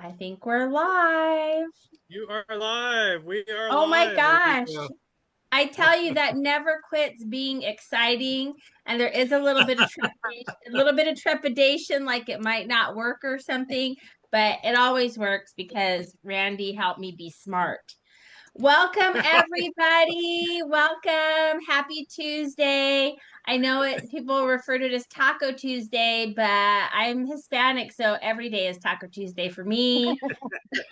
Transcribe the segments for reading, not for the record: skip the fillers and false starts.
I think we're live. You are live. We are Oh my live. There we gosh. go. I tell you that never quits being exciting. And there is a little bit of trepidation, like it might not work or something, but it always works because Randy helped me be smart. Welcome, everybody. Welcome. Happy Tuesday. I know people refer to it as Taco Tuesday, but I'm Hispanic, so every day is Taco Tuesday for me.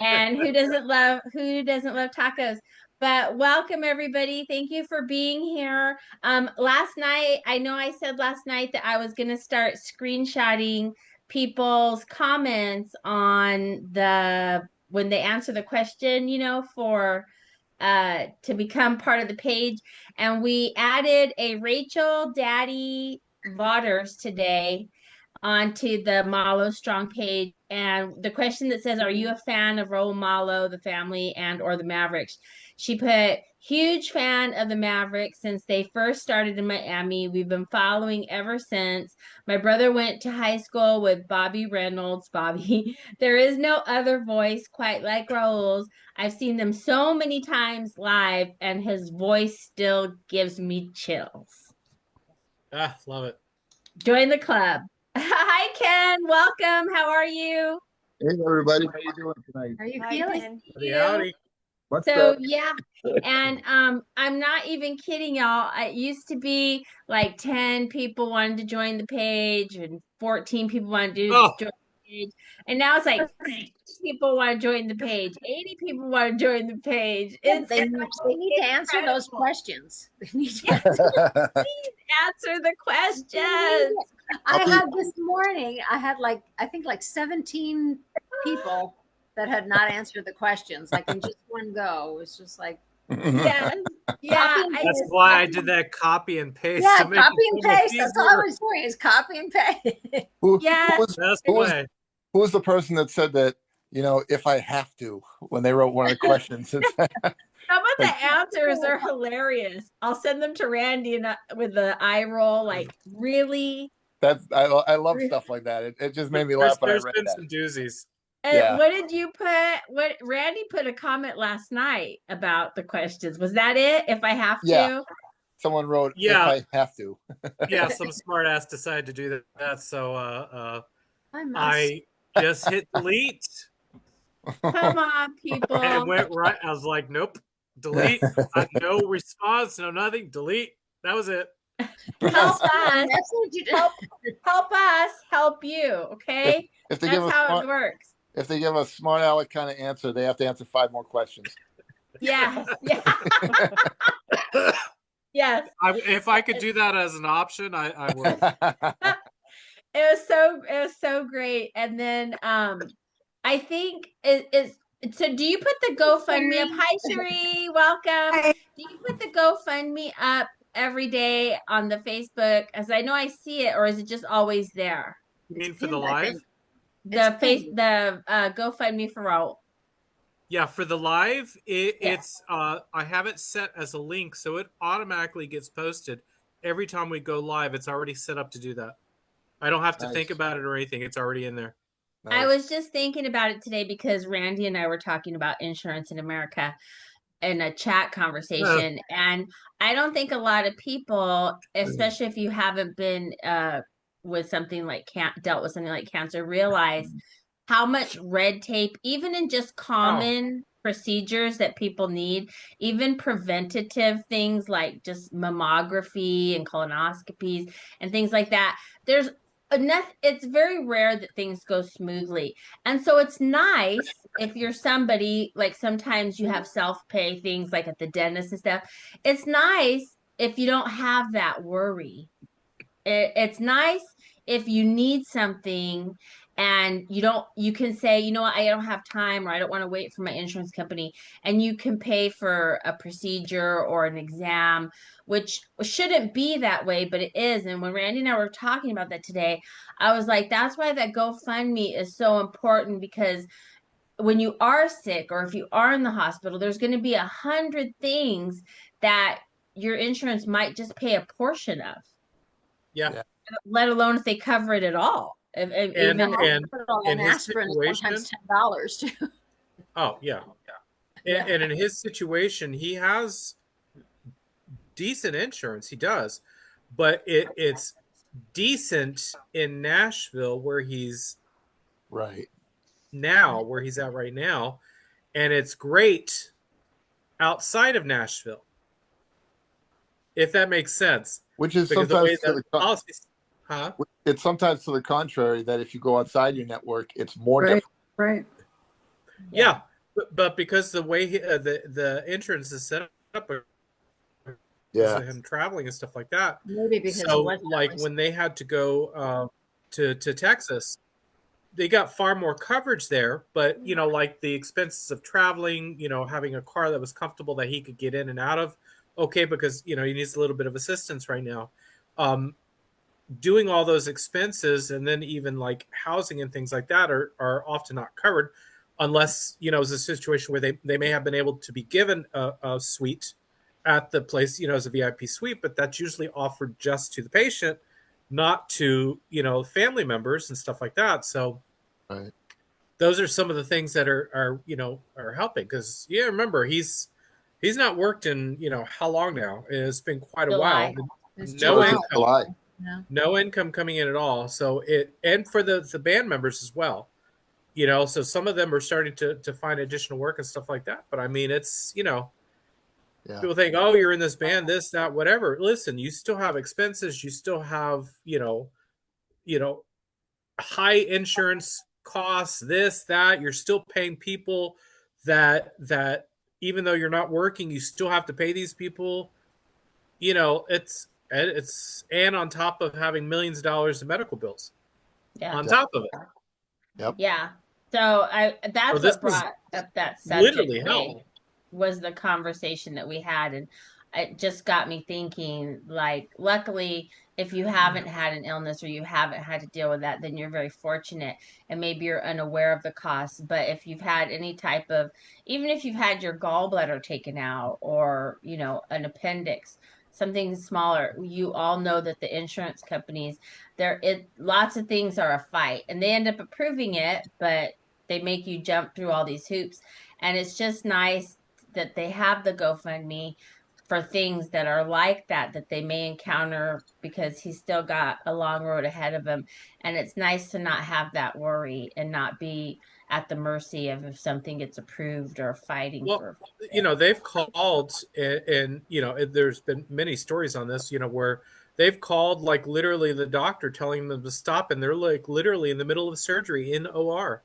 And who doesn't love tacos? But welcome everybody. Thank you for being here. Last night, I know I said last night that I was going to start screenshotting people's comments on the when they answer the question, for to become part of the page. And we added a Rachel Daddy Waters today onto the Malo Strong page. And the question that says, "Are you a fan of Raul Malo, the family, and or the Mavericks?" She put, "Huge fan of the Mavericks since they first started in Miami. We've been following ever since. My brother went to high school with Bobby Reynolds. Bobby, there is no other voice quite like Raul's. I've seen them so many times live, and his voice still gives me chills." Love it. Join the club. Hi, Ken. Welcome. How are you? Hey everybody, how you doing tonight? How are you Hi, feeling? Ken. Howdy, howdy. What's So up? yeah, and I'm not even kidding y'all. It used to be like 10 people wanted to join the page and 14 people wanted to Oh, join the page. And now it's like 60 people want to join the page, 80 people want to join the page. Yeah, It's they need to answer those incredible. questions. They need to Yes, answer. please answer the questions. I had this morning, I think like 17 people that had not answered the questions, like in just one go. It's just like Yes. Yeah. copy and that's paste, why I copy did that copy and paste yeah, to make copy it and so much paste. That's all I easier. was doing is copy and paste. who, Yes. That's the who was way. who was the person that said that, if I have to, when they wrote one of the questions? It's Some of like, the answers are hilarious. I'll send them to Randy and with the eye roll, like, really? I love stuff like that. It just made me laugh when I There's read been that. some doozies. Yeah. What did you put? What Randy put a comment last night about the questions. Was that it? If I have Yeah. to? Someone wrote if Yeah, I have to. yeah. Some smart ass decided to do that. So I must. I just hit delete Come on, and people. went right. I was like, nope, delete. No response, no nothing. Delete. That was it. Help us. That's what you do. Help us help you. if, Okay? if they give That's a how it smart works. if they give a smart aleck kind of answer, they have to answer 5 more questions. Yes. Yeah. Yes. If I could do that as an option, I would. It was so great. And then I think so do you put the GoFundMe up? Hi Cherie, welcome. Hi. Do you put the GoFundMe up every day on the Facebook? As I know I see it, or is it just always there? You It's mean for the pinned, I live? think. It's pinned. The GoFundMe for Raul. Yeah, for the live, Yeah. it's I have it set as a link, so it automatically gets posted every time we go live. It's already set up to do that. I don't have to think Nice. about it or anything. It's already in there. I Nice. was just thinking about it today because Randy and I were talking about insurance in America in a chat Uh, conversation. And I don't think a lot of people, especially if you haven't been with something like dealt with something like cancer, realize how much red tape, even in just oh, common procedures that people need, even preventative things like just mammography and colonoscopies and things like that. There's enough, it's very rare that things go smoothly. And so it's nice if you're somebody like sometimes you have self-pay things like at the dentist and stuff. It's nice if you don't have that worry. It's nice if you need something and you can say, you know what, I don't have time or I don't want to wait for my insurance company, and you can pay for a procedure or an exam, which shouldn't be that way, but it is. And when Randy and I were talking about that today, I was like, that's why that GoFundMe is so important, because when you are sick or if you are in the hospital, there's going to be 100 things that your insurance might just pay a portion of, yeah. Yeah. let alone if they cover it at all. And Even and Hospital in and his aspirin is situation, sometimes $10 too. oh yeah, Yeah. and in his situation, he has decent insurance. He does, but it's decent in Nashville Right. where he's at right now, and it's great outside of Nashville, if that makes sense. Which is Because the way sometimes to that the policies, huh? it's sometimes to the contrary that if you go outside your network, it's more Right, difficult. right. Yeah, but because the way the insurance is set up because Yeah. of him traveling and stuff like that. Maybe because he So, wasn't like always. when they had to go to Texas, they got far more coverage there. But like the expenses of traveling, having a car that was comfortable that he could get in and out of, okay, because he needs a little bit of assistance right now. Um, Doing all those expenses and then even like housing and things like that are often not covered unless it's a situation where they may have been able to be given a suite at the place as a VIP suite, but that's usually offered just to the patient, not to family members and stuff like that. So Right. those are some of the things that are helping, because remember, he's not worked in how long now. It's been quite a while. July. It's No Well, July. since income, July. Yeah. no income coming in at all. So and for the band members as well. So some of them are starting to find additional work and stuff like that. But I mean, it's Yeah. people think, oh, you're in this band, this, that, whatever. Listen, you still have expenses. You still have you know high insurance costs, this, that. You're still paying people that even though you're not working, you still have to pay these people. It's and on top of having millions of dollars in medical bills Yeah. on top of it. Yep. Yeah. So So that's this what is brought up that subject literally today, hell. was the conversation that we had, and it just got me thinking, like, luckily, if you haven't had an illness or you haven't had to deal with that, then you're very fortunate, and maybe you're unaware of the costs. But if you've had any type of, even if you've had your gallbladder taken out, or an appendix, something smaller, you all know that the insurance companies, lots of things are a fight, and they end up approving it, but they make you jump through all these hoops. And it's just nice that they have the GoFundMe for things that are like that they may encounter, because he's still got a long road ahead of him. And it's nice to not have that worry and not be at the mercy of if something gets approved or fighting Well, for. they've called, and there's been many stories on this, where they've called, like, literally the doctor telling them to stop, and they're like literally in the middle of surgery in OR.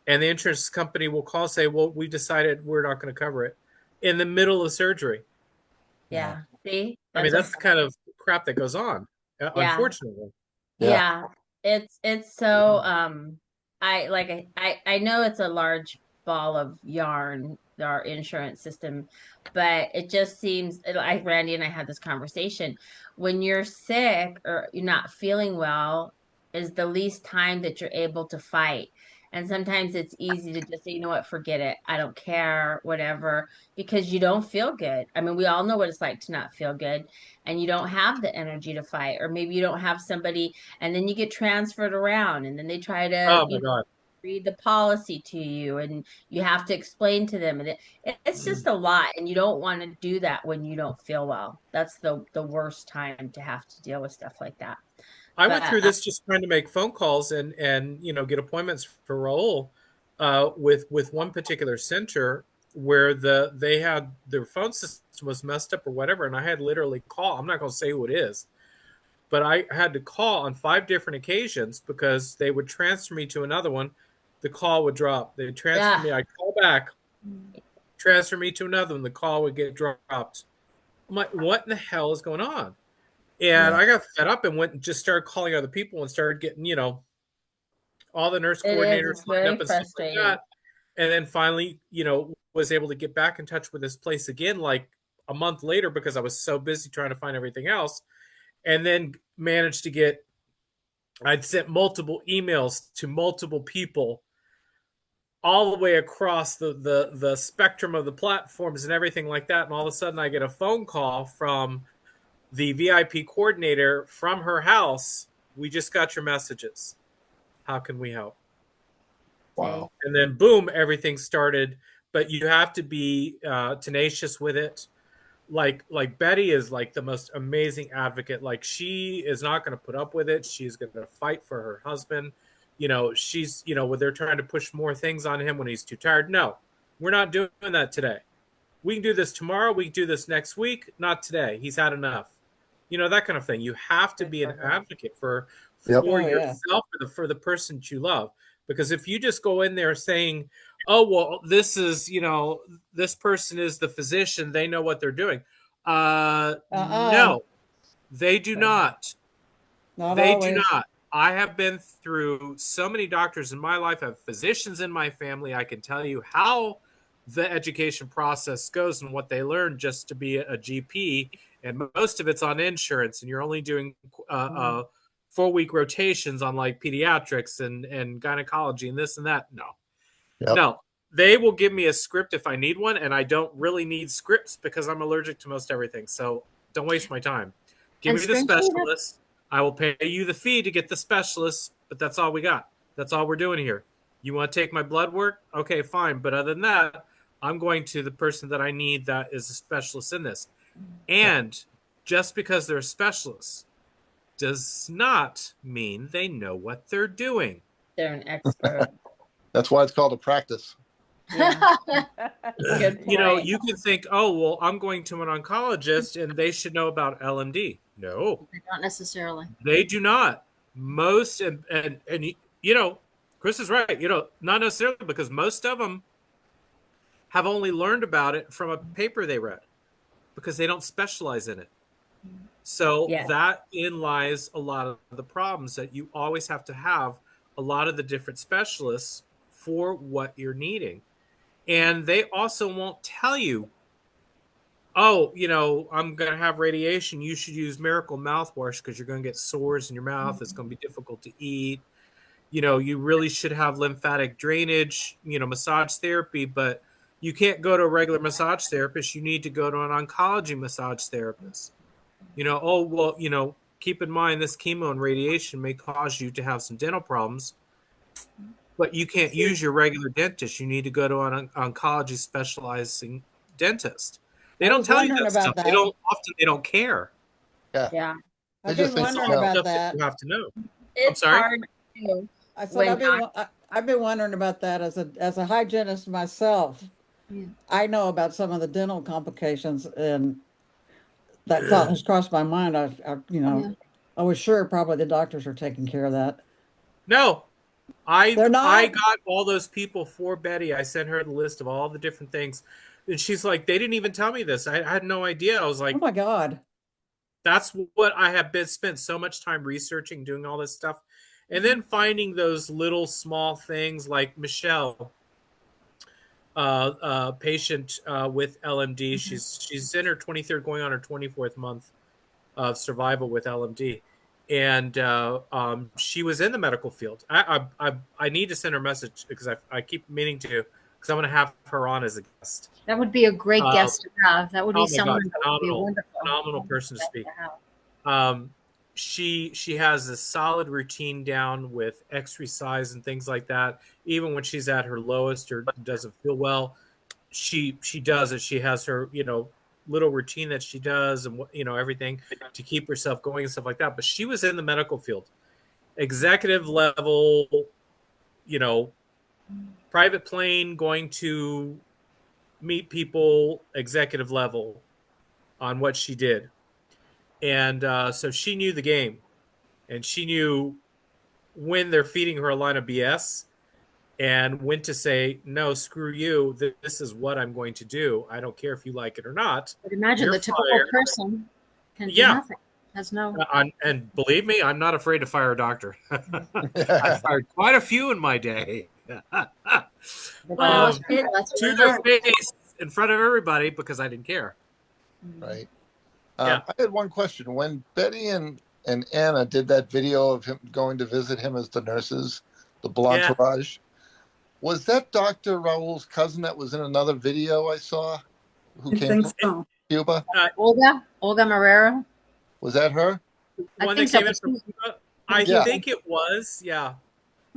And the insurance company will call, say, well, we decided we're not going to cover it in the middle of surgery. Yeah. See, I mean, what. that's the kind of crap that goes on, Yeah. unfortunately. Yeah. Yeah, it's so I know it's a large ball of yarn, our insurance system, but it just seems like Randy and I had this conversation. When you're sick or you're not feeling well, is the least time that you're able to fight. And sometimes it's easy to just say, you know what, forget it. I don't care, whatever, because you don't feel good. I mean, we all know what it's like to not feel good, and you don't have the energy to fight, or maybe you don't have somebody, and then you get transferred around, and then they try to Oh my God. read the policy to you, and you have to explain to them, and it's just a lot, and you don't want to do that when you don't feel well. That's the worst time to have to deal with stuff like that. I went But through this just trying to make phone calls and get appointments for Raul with one particular center where they had their phone system was messed up or whatever, and I had literally call. I'm not going to say who it is, but I had to call on 5 different occasions because they would transfer me to another one. The call would drop. They transfer yeah, me. I'd call back, transfer me to another one. The call would get dropped. I'm like, what in the hell is going on? And Yeah. I got fed up and went and just started calling other people and started getting, all the nurse it is. coordinators It's lined very up and stuff like frustrating. that. And then finally, was able to get back in touch with this place again, like a month later, because I was so busy trying to find everything else. And then managed to I'd sent multiple emails to multiple people all the way across the spectrum of the platforms and everything like that. And all of a sudden I get a phone call from the VIP coordinator from her house We just got your messages. How can we help? Wow. And then boom, everything started. But you have to be tenacious with it. Like Betty is like the most amazing advocate. Like she is not going to put up with it. She's going to fight for her husband. She's when they're trying to push more things on him when he's too tired. No, we're not doing that today. We can do this tomorrow. We can do this next week. Not today. He's had enough. That kind of thing. You have to be an advocate for Yep. yourself, for the person that you love. Because if you just go in there saying, "Oh well, this is this person is the physician. They know what they're doing." No, they do not. Not They do always. not. I have been through so many doctors in my life. I have physicians in my family. I can tell you how the education process goes and what they learn just to be a GP. And most of it's on insurance, and you're only doing 4-week rotations on like pediatrics and gynecology and this and that. No, Yep. no. They will give me a script if I need one, and I don't really need scripts because I'm allergic to most everything. So don't waste my time. Give me the specialist. I will pay you the fee to get the specialist, but that's all we got. That's all we're doing here. You want to take my blood work? Okay, fine. But other than that, I'm going to the person that I need that is a specialist in this. And just because they're a specialist does not mean they know what they're doing. They're an expert. That's why it's called a practice. Yeah. Good point. You can think, oh, well, I'm going to an oncologist and they should know about LMD. No, Not necessarily. they do not. Most and Chris is right. Not necessarily, because most of them have only learned about it from a paper they read because they don't specialize in it. So that in lies a lot of the problems, that you always have to have a lot of the different specialists for what you're needing. And they also won't tell you, oh, I'm going to have radiation. You should use Miracle mouthwash because you're going to get sores in your mouth. It's going to be difficult to eat. You really should have lymphatic drainage, massage therapy, but you can't go to a regular massage therapist. You need to go to an oncology massage therapist. Oh, well, keep in mind this chemo and radiation may cause you to have some dental problems, but you can't use your regular dentist. You need to go to an oncology specializing dentist. They don't tell you that stuff. They don't care. Yeah. I've been wondering about that. You have to know. It's hard to. I said I've been wondering about that as a hygienist myself. Yeah. I know about some of the dental complications, and that thought has crossed my mind. I was sure probably the doctors are taking care of that. No, They're not? I got all those people for Betty. I sent her the list of all the different things, and she's like, they didn't even tell me this. I had no idea. I was like, Oh my God. that's what I have spent so much time researching, doing all this stuff. And then finding those little small things like Michelle, patient with LMD. She's in her 23rd, going on her 24th month of survival with LMD. And she was in the medical field. I need to send her a message because I keep meaning to, because I'm going to have her on as a guest. That would be a great guest to have. That would be someone that would be wonderful. Phenomenal person to speak. She has a solid routine down with exercise and things like that. Even when she's at her lowest or doesn't feel well, she does it. She has her little routine that she does, and everything to keep herself going and stuff like that. But she was in the medical field, executive level, private plane, going to meet people, executive level on what she did. And so she knew the game, and she knew when they're feeding her a line of BS and when to say, no, screw you. This is what I'm going to do. I don't care if you like it or not. But imagine the typical person can do nothing. Has no. And believe me, I'm not afraid to fire a doctor. I fired quite a few in my day. To their face in front of everybody because I didn't care. Right. I had one question. When Betty and Anna did that video of him going to visit him as the nurses, the Blantourage, was that Dr. Raul's cousin that was in another video I saw who came from Cuba? Olga Marrero? Was that her? The one that came in from Cuba? I Yeah. think it was. Yeah.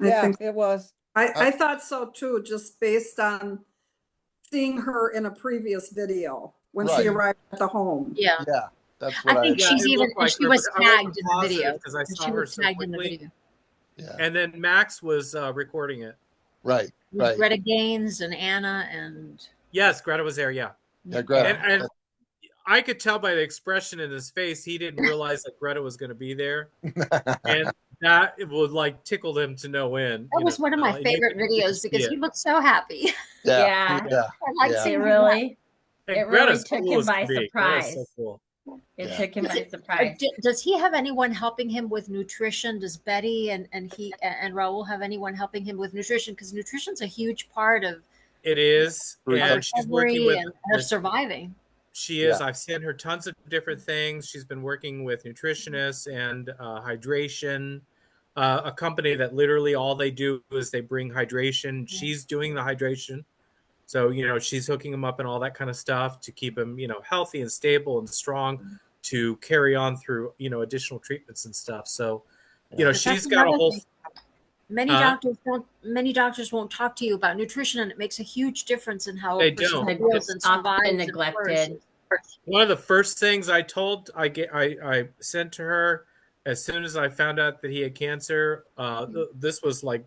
I Yeah, think it was. I thought so too, just based on seeing her in a previous video when she Right. arrived at the home. Yeah. Yeah, that's I what think Yeah, she's it even, looked and like she her, was but I wasn't tagged in the positive video. because I And saw she her was so tagged in the quickly. video. Yeah. And then Max was recording it. Right. It was Right. Greta Gaines and Anna and Yes, Greta was there. Yeah. Yeah, Greta. And I could tell by the expression in his face, he didn't realize that Greta was going to be there. And that it would like tickle him to no end. that was one of my and favorite you could videos see because it. he looked so happy. Yeah. Yeah. Yeah. I like Yeah. It seeing him. really, And it really Greta's took cool him as by can be. Greta's so surprise. cool. It Yeah. took him by Or surprise. does he have anyone helping him with nutrition? Does Betty and he and Raul have anyone helping him with nutrition? Because nutrition's a huge part of It is. Our And she's working recovery with and of surviving. She is. Yeah. I've sent her tons of different things. She's been working with nutritionists and hydration. A company that literally all they do is they bring hydration. She's doing the hydration. So, she's hooking him up and all that kind of stuff to keep him, healthy and stable and strong to carry on through, additional treatments and stuff. So, Yeah. she's That's got a another whole. thing. Many doctors won't talk to you about nutrition, and it makes a huge difference in how They a person don't. feels It's and often survives and neglected. flourishes. One of the first things I sent to her as soon as I found out that he had cancer. This was like,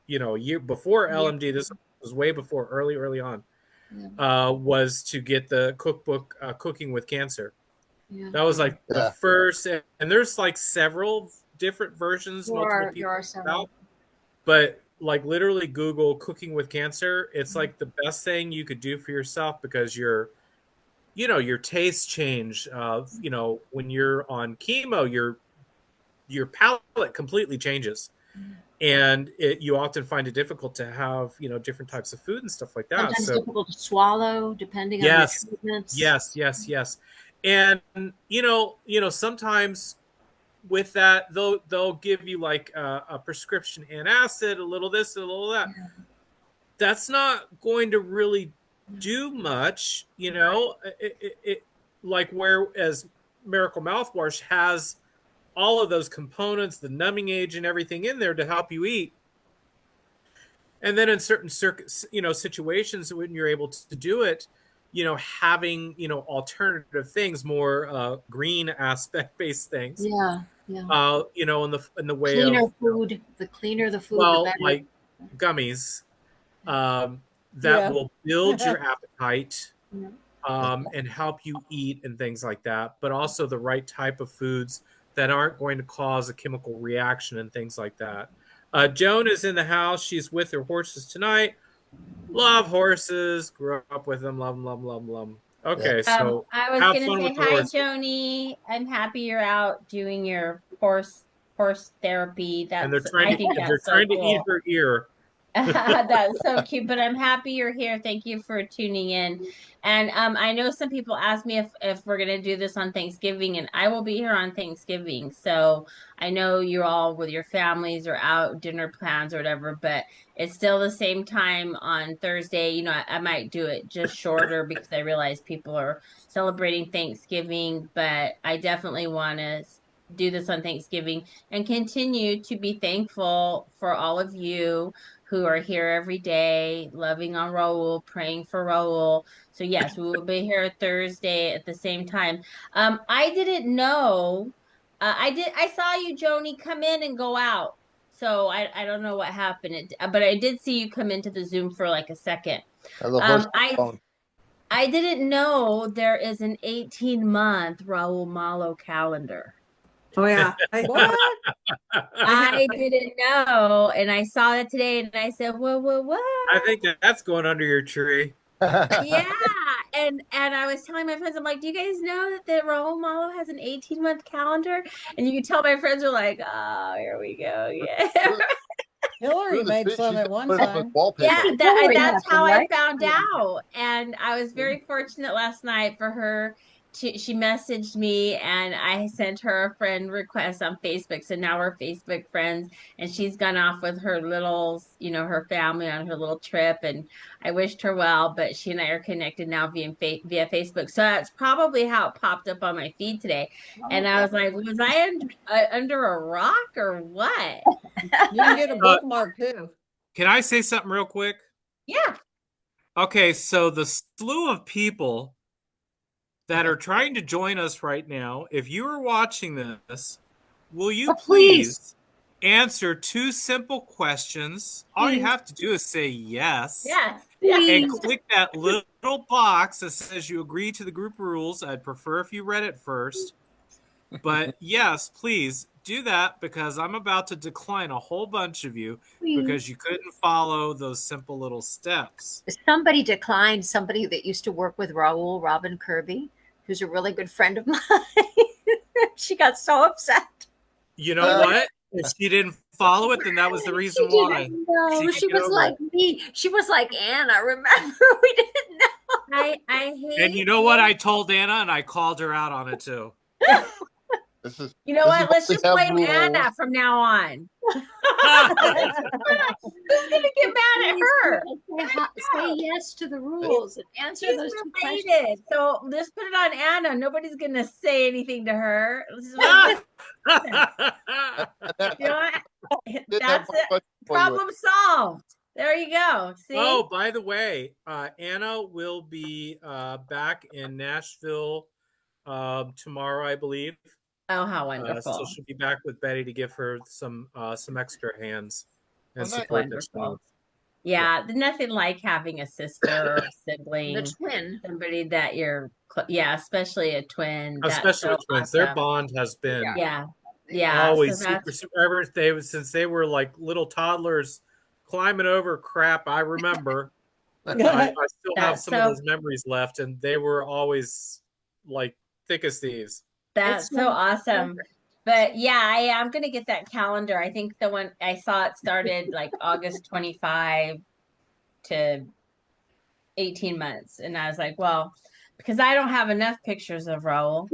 a year before LMD. This was way before, early on. Was to get the cookbook, Cooking with Cancer. Yeah. That was like the Yeah. first, and there's like several different versions, multiple people There are several. out. But like literally Google Cooking with Cancer. It's like the best thing you could do for yourself because your tastes change. When you're on chemo, your palate completely changes, and you often find it difficult to have different types of food and stuff like that. Sometimes So difficult to swallow, depending on yes, the treatments. yes, and sometimes with that they'll give you like a prescription antacid, a little this, a little that. That's not going to really do much, like whereas Miracle Mouthwash has all of those components, the numbing agent, everything in there to help you eat. And then in certain situations when you're able to do it, having alternative things, more green aspect based things. Yeah. In the way Cleaner of food. The cleaner the food, the better. like gummies. That will build your appetite and help you eat and things like that, but also the right type of foods that aren't going to cause a chemical reaction and things like that. Joan is in the house. She's with her horses tonight. Love horses. Grew up with them. Love them, love them, love them, love them. Okay, so I was have gonna fun say with the hi, horses. Joni. I'm happy you're out doing your horse therapy. And they're That's trying I think they're that's so trying to cool. eat her ear. That's so cute, but I'm happy you're here. Thank you for tuning in. And I know some people ask me if we're gonna do this on Thanksgiving, and I will be here on Thanksgiving. So I know you're all with your families or out dinner plans or whatever, but it's still the same time on Thursday. I might do it just shorter because I realize people are celebrating Thanksgiving, but I definitely want to do this on Thanksgiving and continue to be thankful for all of you who are here every day, loving on Raul, praying for Raul. So yes, we will be here Thursday at the same time. I didn't know. I saw you, Joni, come in and go out. So I don't know what happened. But I did see you come into the Zoom for like a second. The horse phone. I didn't know there is an 18-month Raul Malo calendar. Oh yeah. What? I didn't know, and I saw that today, and I said, "What?" I think that's going under your tree. Yeah, and I was telling my friends, I'm like, "Do you guys know that the Raul Malo has an 18-month calendar?" And you can tell my friends are like, "Oh, here we go, yeah." Hillary made some at one time. Yeah, Hillary that's has them, how I right? found out. And I was very fortunate last night for her she messaged me and I sent her a friend request on Facebook. So now we're Facebook friends and she's gone off with her little, her family on her little trip and I wished her well, but she and I are connected now via Facebook. So that's probably how it popped up on my feed today. And I was like, was I under a rock or what? You can get a bookmark too. Can I say something real quick? Yeah. Okay, so the slew of people that are trying to join us right now, if you are watching this, will you please answer 2 simple questions? All you have to do is say yes. Yes. And click that little box that says you agree to the group rules. I'd prefer if you read it first. But yes, please do that because I'm about to decline a whole bunch of you because you couldn't follow those simple little steps. Somebody declined, somebody that used to work with Raul, Robin Kirby, who's a really good friend of mine. She got so upset. You know what? If she didn't follow it, then that was the reason why. No, she was like me. She was like Anna. Remember, we didn't know. I hate. And you know what? I told Anna, and I called her out on it too. You know what? Let's just blame Anna from now on. Who's gonna get mad at her? Say yes to the rules and answer She's those 2 related. questions. So let's put it on Anna. Nobody's gonna say anything to her. You know what? That's it. Problem solved. There you go. See? Oh, by the way, Anna will be back in Nashville tomorrow, I believe. Oh, how wonderful! So she'll be back with Betty to give her some extra hands and support that she needs. Yeah, there's nothing like having a sister or sibling, The twin, somebody that you're, especially a twin. Especially twins, awesome. Their bond has been So always super. Since they were like little toddlers climbing over crap. I remember. I still have some of those memories left, and they were always like thick as thieves. That's so awesome. But yeah, I'm going to get that calendar. I think the one I saw it started like August 25 to 18 months. And I was like, well, because I don't have enough pictures of Raul.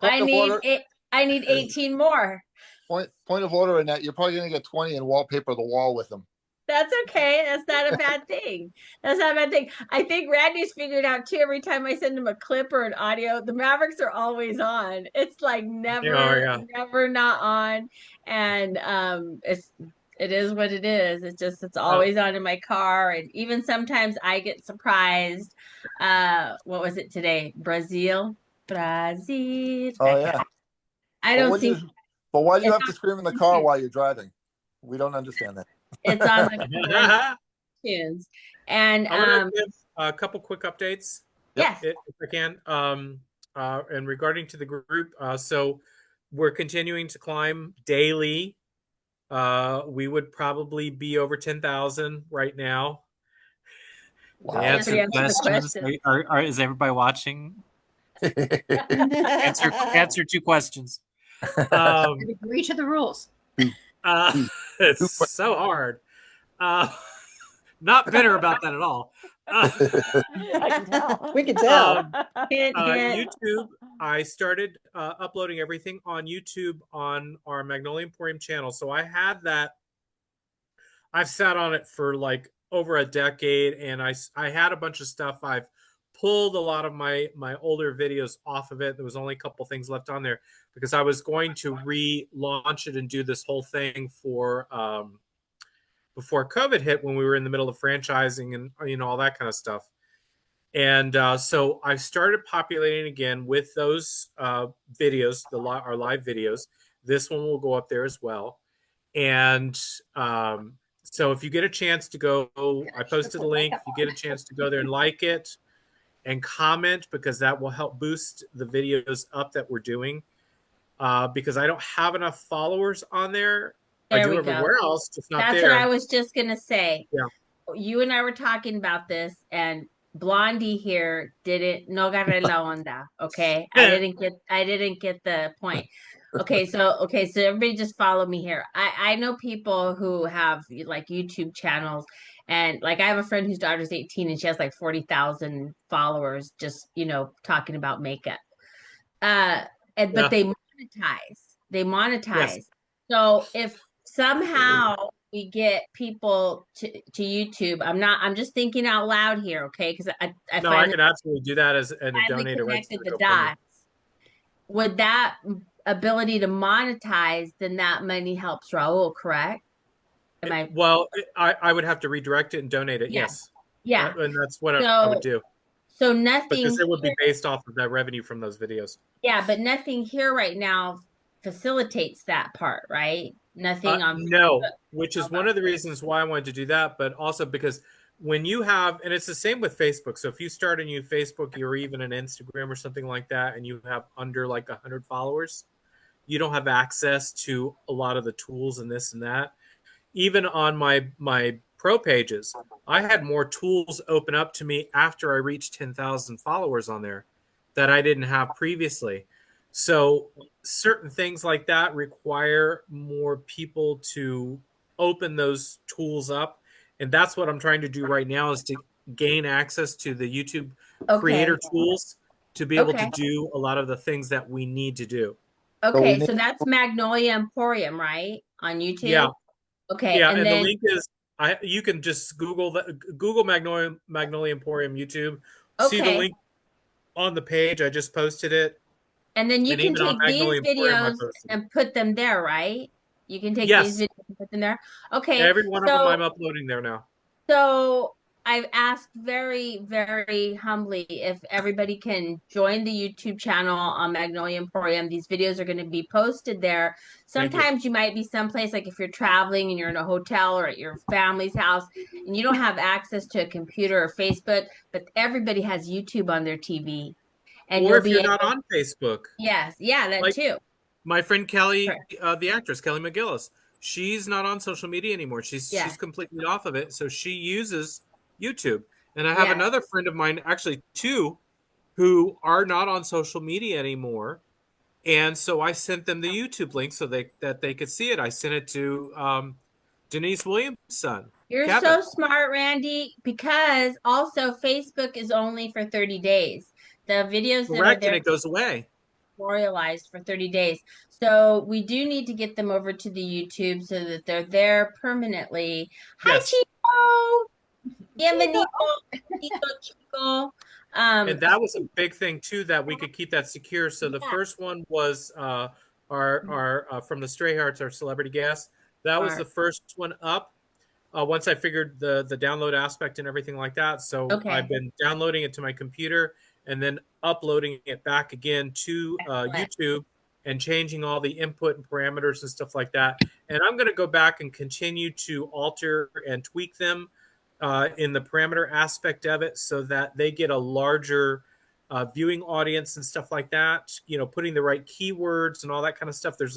I need 18 more. Point of order in that you're probably going to get 20 and wallpaper the wall with them. That's okay. That's not a bad thing. That's not a bad thing. I think Randy's figured out too. Every time I send him a clip or an audio, the Mavericks are always on. It's like never not on. And it is what it is. It's always on in my car. And even sometimes I get surprised. What was it today? Brazil. Oh yeah. I don't see. But why do you have to scream in the car while you're driving? We don't understand that. It's on the tunes. And I want to give a couple quick updates. Yes, if I can. And regarding to the group, so we're continuing to climb daily. We would probably be over 10,000 right now. Wow. Answer questions. Is everybody watching? answer 2 questions. Agree to the rules. It's so hard. Not bitter about that at all. I can tell. We can tell. YouTube, I started uploading everything on YouTube on our Magnolia Emporium channel. So I had that. I've sat on it for like over a decade, and I had a bunch of stuff. I've pulled a lot of my older videos off of it. There was only a couple things left on there because I was going to relaunch it and do this whole thing for before COVID hit, when we were in the middle of franchising and all that kind of stuff. And so I started populating again with those videos, our live videos. This one will go up there as well. And so if you get a chance to go, I posted a link. If you get a chance to go there and like it and comment, because that will help boost the videos up that we're doing. Because I don't have enough followers on there. I do everywhere else, just not there. That's what I was just going to say. Yeah. You and I were talking about this, and Blondie here didn't, no agarré la onda, okay? I didn't get the point. Okay, so everybody just follow me here. I know people who have like YouTube channels, and like I have a friend whose daughter's 18 and she has like 40,000 followers just, talking about makeup. Uh but Yeah. they monetize. They Yes. monetize. So if somehow we get people to YouTube, I'm just thinking out loud here, okay? Because I No, I finally can absolutely do that and finally donate it right to connected the the GoFundMe. dots. Would that ability to monetize, then that money helps Raul, correct? Am I? Well, I would have to redirect it and donate it. Yeah, Yes, yeah. and that's what I would So do because nothing it would be here, based off of that revenue from those videos. yeah, but nothing here right now facilitates that part, right? Nothing on No, Facebook. which How is one about of the reasons why I wanted to do that, but also because when you have, and it's the same with Facebook. So if you start a new Facebook or even an Instagram or something like that, and you have under like 100 followers, you don't have access to a lot of the tools and this and that. Even on my pro pages, I had more tools open up to me after I reached 10,000 followers on there that I didn't have previously. So certain things like that require more people to open those tools up, and that's what I'm trying to do right now is to gain access to the YouTube okay, creator tools to be able to okay, do a lot of the things that we need to do. So we okay. need. So that's Magnolia Emporium, right? On Yeah, YouTube. Okay, yeah, and and the then link is you can just Google Magnolia Emporium YouTube, see the okay, link on the page. I just posted it, and then you and can even on take these Magnolia Emporium I videos posted it. and put them there, right? You can take these Yes, videos and put them there. Okay, every one of them so I'm uploading there now. So I've asked very, very humbly if everybody can join the YouTube channel on Magnolia Emporium. These videos are going to be posted there. Thank you. Sometimes you might be someplace like if you're traveling and you're in a hotel or at your family's house and you don't have access to a computer or Facebook, but everybody has YouTube on their TV and Or you'll if be you're not able, on Facebook, yes, yeah, that like too. my friend Kelly, Sure. the actress Kelly McGillis, she's not on social media anymore. She's Yes, completely off of it, so she uses YouTube. And I have yes. another friend of mine, actually two, who are not on social media anymore. And so I sent them the YouTube link so they could see it. I sent it to Denise Williams' son, You're Kevin. so smart, Randy, because also Facebook is only for 30 days. The videos that are Correct, and there it goes away. memorialized for 30 days. So we do need to get them over to the YouTube so that they're there permanently. Hi, Yes, Chico. Chico. Bienvenido, Chico, Chico. and that was a big thing too that we could keep that secure. So the Yeah, first one was our from the Stray Hearts, our celebrity guest. That was are the first one up. Once I figured the download aspect and everything like that. So I've okay. been downloading it to my computer and then uploading it back again to Excellent. YouTube and changing all the input and parameters and stuff like that. And I'm going to go back and continue to alter and tweak them in the parameter aspect of it so that they get a larger viewing audience and stuff like that. You know, putting the right keywords and all that kind of stuff. There's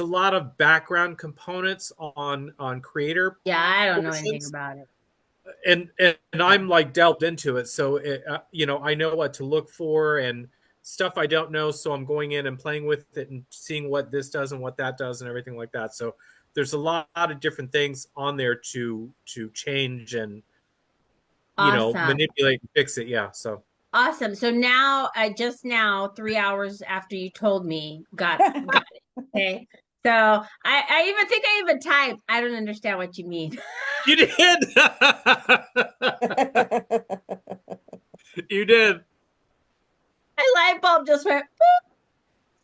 a lot of background components on creator Yeah, I don't know anything portions, about it. and I'm like delved into it, so I know what to look for and stuff I don't know, so I'm going in and playing with it and seeing what this does and what that does and everything like that. So there's a lot of different things on there to change and Awesome. manipulate and fix it. Yeah, so Awesome. So now, I just now, 3 hours after you told me, got it. Okay. So I even think I even typed, I don't understand what you mean. you did. You did. My light bulb just went boop.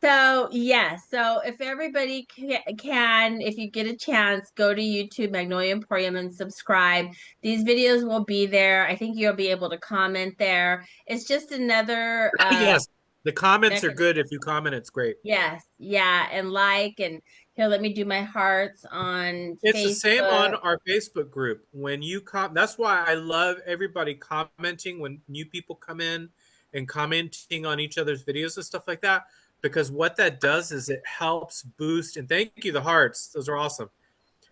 So yes. So if everybody can, if you get a chance, go to YouTube Magnolia Emporium and subscribe. These videos will be there. I think you'll be able to comment there. It's just another Yes, the comments are mechanism. good. If you comment, it's great. Yes, yeah, and and here, let me do my hearts on It's the same on Facebook. our Facebook group. When you that's why I love everybody commenting when new people come in and commenting on each other's videos and stuff like that. Because what that does is it helps boost, and thank you, the hearts. Those are awesome.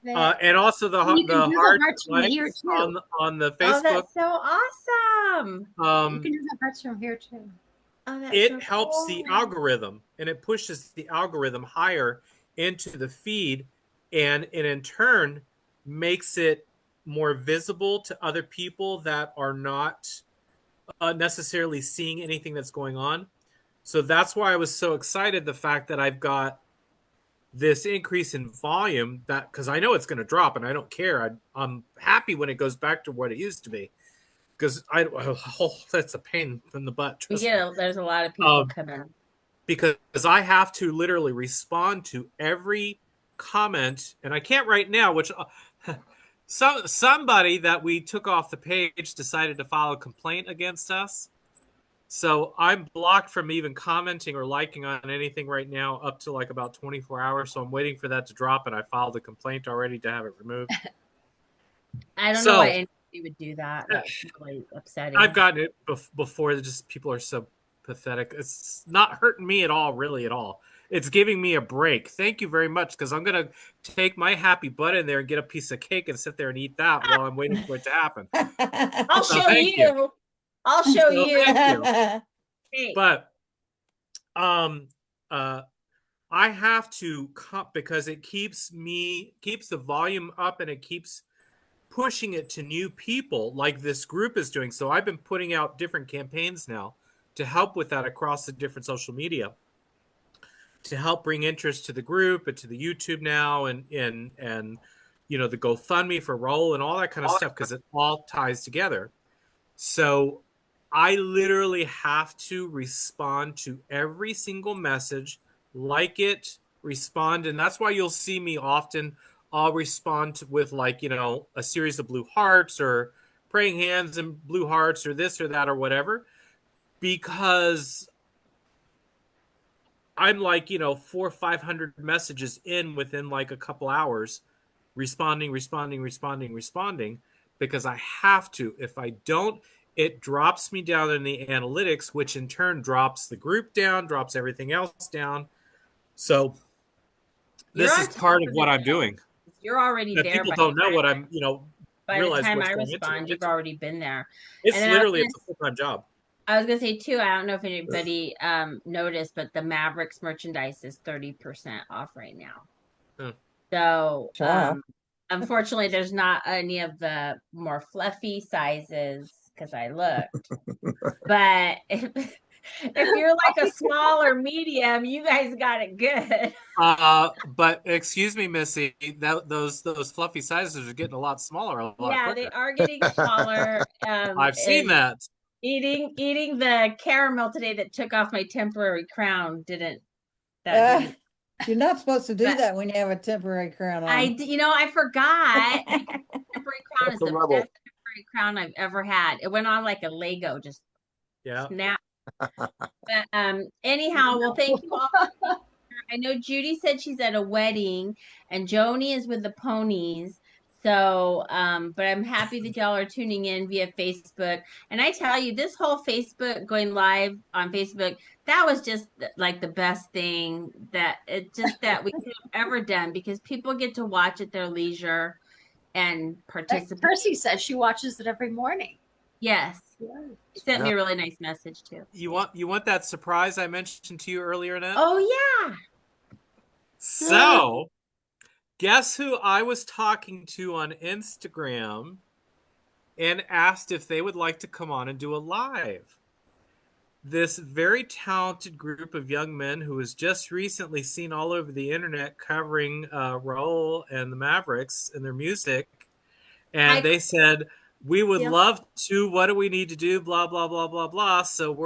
And also You can the do the heart hearts from here likes too. on the Oh, Facebook. that's so awesome. You Um, can do the hearts from here too. Oh, that's so it helps the cool. algorithm, and it pushes the algorithm higher into the feed, and it in turn makes it more visible to other people that are not necessarily seeing anything that's going on. So that's why I was so excited, the fact that I've got this increase in volume, that because I know it's going to drop and I don't care. I'm happy when it goes back to what it used to be, because that's a pain in the butt. We Trust get me. there's a lot of people Um, coming. because I have to literally respond to every comment, and I can't right now. Which somebody that we took off the page decided to file a complaint against us. So I'm blocked from even commenting or liking on anything right now up to like about 24 hours. So I'm waiting for that to drop, and I filed a complaint already to have it removed. I don't know why So anybody would do that. That's really I've upsetting. gotten it before. Just people are so pathetic. It's not hurting me at all, really at all. It's giving me a break. Thank you very much, because I'm gonna take my happy butt in there and get a piece of cake and sit there and eat that while I'm waiting for it to happen. I'll So show thank you. you. I'll show So you. thank you. Hey, But um I have to because it keeps the volume up, and it keeps pushing it to new people like this group is doing. So I've been putting out different campaigns now to help with that across the different social media, to help bring interest to the group and to the YouTube now, and the GoFundMe for Roll and all that kind of stuff, because it all ties together. So I literally have to respond to every single message, like it, respond. And that's why you'll see me often. I'll respond with, like, a series of blue hearts or praying hands and blue hearts or this or that or whatever, because I'm like, 400 or 500 messages in within like a couple hours, responding, because I have to. If I don't, it drops me down in the analytics, which in turn drops the group down, drops everything else down. So you're this on is top part of of what it I'm though. doing. You're already That there people by don't know the what time I'm, by the realize time what's I going into respond, you've it. already been there. It's And then I was literally, gonna it's a full-time job. I was gonna say too, I don't know if anybody noticed, but the Mavericks merchandise is 30% off right now. Huh. So Sure. unfortunately there's not any of the more fluffy sizes because I looked. But if you're like a small or medium, you guys got it good. But excuse me, Missy, those fluffy sizes are getting a lot smaller, a lot Yeah, they quicker. are getting smaller. I've seen And that. eating the caramel today that took off my temporary crown Uh, didn't. you're not supposed to do But that when you have a temporary crown on. I forgot, because temporary crown is That's a the rebel. best temporary crown I've ever had. It went on like a Lego, just Yeah. snap. But anyhow, well, thank you all. I know Judy said she's at a wedding, and Joni is with the ponies. So, but I'm happy that y'all are tuning in via Facebook. And I tell you, this whole Facebook going live on Facebook, that was just like the best thing that we could have ever done, because people get to watch at their leisure and participate. Percy says she watches it every morning. Yes. She sent me a really nice message too. You want that surprise I mentioned to you earlier, Annette? Oh yeah. So, guess who I was talking to on Instagram and asked if they would like to come on and do a live? This very talented group of young men who was just recently seen all over the internet covering Raul and the Mavericks and their music. And they said, we would love to. What do we need to do? Blah, blah, blah, blah, blah. So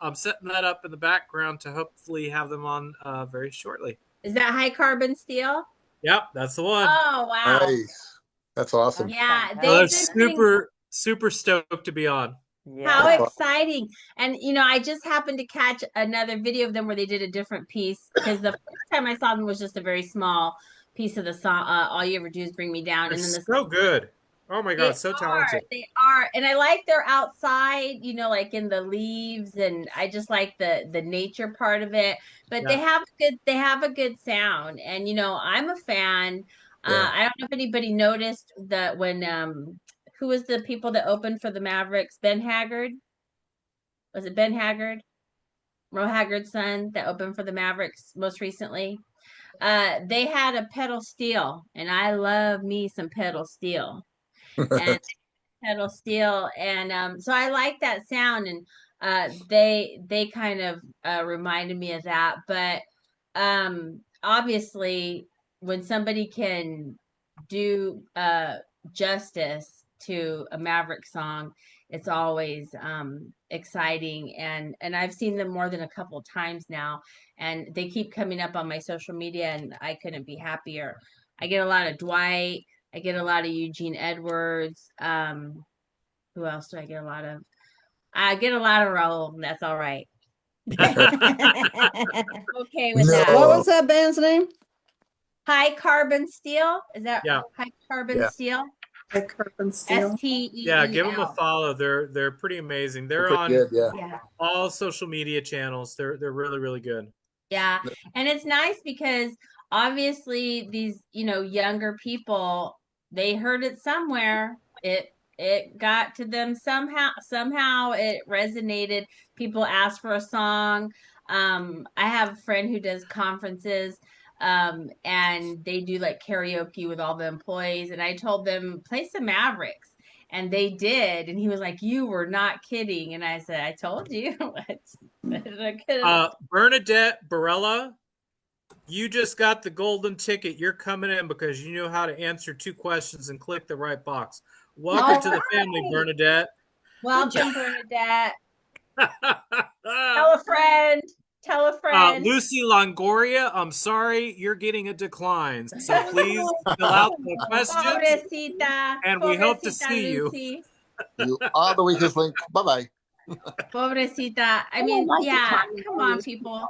I'm setting that up in the background to hopefully have them on very shortly. Is that High Carbon Steel? Yep, that's the one. Oh wow. Nice. That's awesome. Yeah, They're they've been putting. super stoked to be on. How exciting. And I just happened to catch another video of them where they did a different piece, because the first time I saw them was just a very small piece of the song, All You Ever Do Is Bring Me Down. They're And then so good. Oh my God, so talented. They are. And I like their outside, like in the leaves, and I just like the nature part of it. But Yeah. they have a good sound. And I'm a fan. Yeah. I don't know if anybody noticed that when who was the people that opened for the Mavericks? Ben Haggard? Was it Ben Haggard? Haggard's son that opened for the Mavericks most recently. They had a pedal steel, and I love me some pedal steel. And pedal steel, and so I like that sound, and they kind of reminded me of that. But obviously, when somebody can do justice to a Maverick song, it's always exciting, and I've seen them more than a couple times now, and they keep coming up on my social media, and I couldn't be happier. I get a lot of Dwight. I get a lot of Eugene Edwards. Who else do I get a lot of? I get a lot of Raul, and that's all right. Okay with that. What was that band's name? High Carbon Steel. Is that High Carbon Steel? High Carbon Steel. STEEL. Yeah, give them a follow. They're pretty amazing. They're on good, all social media channels. They're really, really good. Yeah. And it's nice because obviously these, younger people, they heard it somewhere. It got to them somehow it resonated. People asked for a song. I have a friend who does conferences, and they do like karaoke with all the employees, and I told them play some Mavericks, and they did, and he was like, you were not kidding. And I said, I told you. Bernadette Barella, you just got the golden ticket. You're coming in because you know how to answer 2 questions and click the right box. Welcome to the family, Bernadette. Welcome, Bernadette. Tell a friend. Tell a friend. Lucy Longoria, I'm sorry, you're getting a decline. So please fill out the questions. Pobrecita. And we hope to see Lucy. You are the weakest link. Bye-bye. Pobrecita. I mean, come on, people.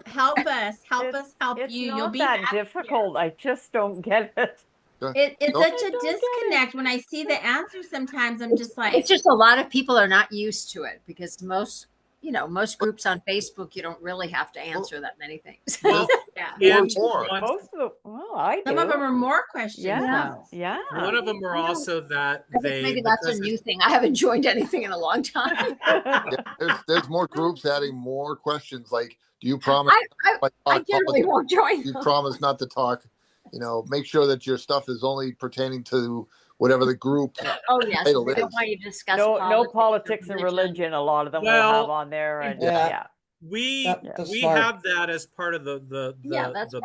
Help us. Help you. It's not that difficult. I just don't get it. It's such a disconnect. When I see the answers sometimes, I'm just like... It's just a lot of people are not used to it because most groups on Facebook, you don't really have to answer that many things. Well, Most of them, I do. Some of them are more questions. Yeah. One of them are also that maybe that's a new thing. I haven't joined anything in a long time. There's more groups adding more questions. Like, do you promise? I generally won't join. You promise not to talk. Make sure that your stuff is only pertaining to whatever the group. Oh yes, they don't want you to discuss no politics and religion. A lot of them will have on there, and we have that as part of the bylaws.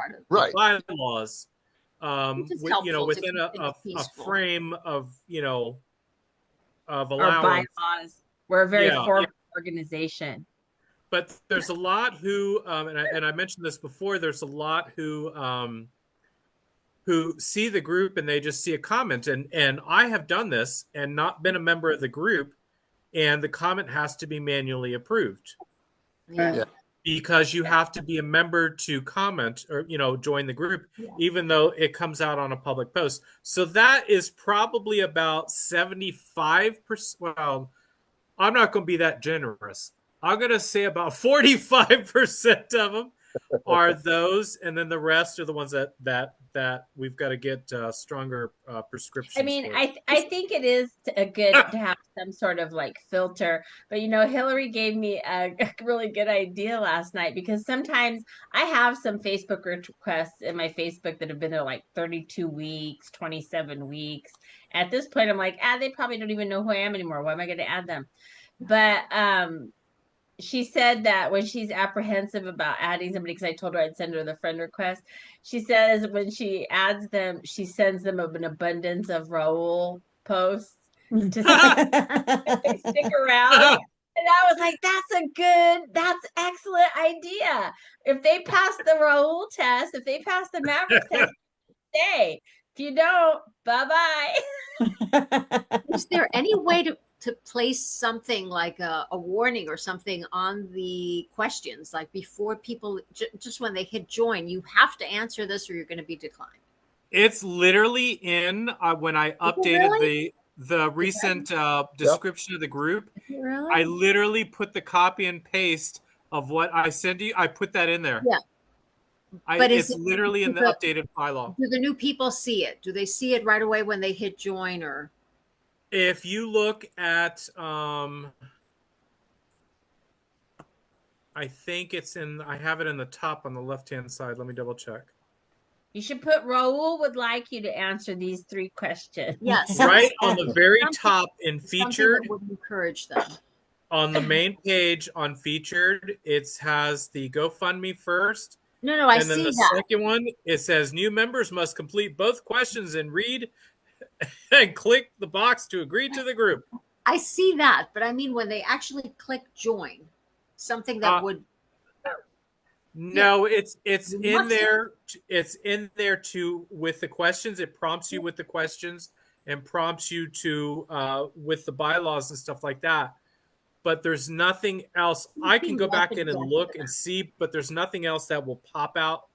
Within a frame of of allowance. Our bylaws. We're a very formal organization. But there's a lot who, and I mentioned this before. There's a lot who see the group and they just see a comment, and I have done this and not been a member of the group, and the comment has to be manually approved. Because you have to be a member to comment or join the group, even though it comes out on a public post. So that is probably about 75%. Well, I'm not going to be that generous. I'm going to say about 45% of them are those, and then the rest are the ones that we've got to get stronger prescriptions. I mean, I think it is good to have some sort of like filter. But Hillary gave me a really good idea last night, because sometimes I have some Facebook requests in my Facebook that have been there like 32 weeks, 27 weeks. At this point, I'm like, they probably don't even know who I am anymore. Why am I going to add them? But she said that when she's apprehensive about adding somebody, because I told her I'd send her the friend request, she says when she adds them, she sends them an abundance of Raul posts to stick around. And I was like, that's excellent idea. If they pass the Raul test, if they pass the Maverick test, stay. If you don't, bye-bye. Is there any way to place something like a warning or something on the questions, like before people, just when they hit join, you have to answer this or you're going to be declined? It's literally in when I updated the recent description of the group. Really? I literally put the copy and paste of what I send you. I put that in there. Yeah. But it's literally in the updated bylaw. Do the new people see it? Do they see it right away when they hit join? Or if you look at I think it's in. I have it in the top on the left-hand side. Let me double check. You should put Raul would like you to answer these 3 questions. Yes. Right on the very Something- top in something featured, that would encourage them. on the main page on featured, it has the GoFundMe first. No, I And then see the that. second one, it says new members must complete both questions and read and click the box to agree to the group. I see that, but I mean when they actually click join, something that would. No, it's in must- there. It's in there to with the questions. It prompts you with the questions and prompts you to with the bylaws and stuff like that. But there's nothing else. I can go back in and look and see, but there's nothing else that will pop out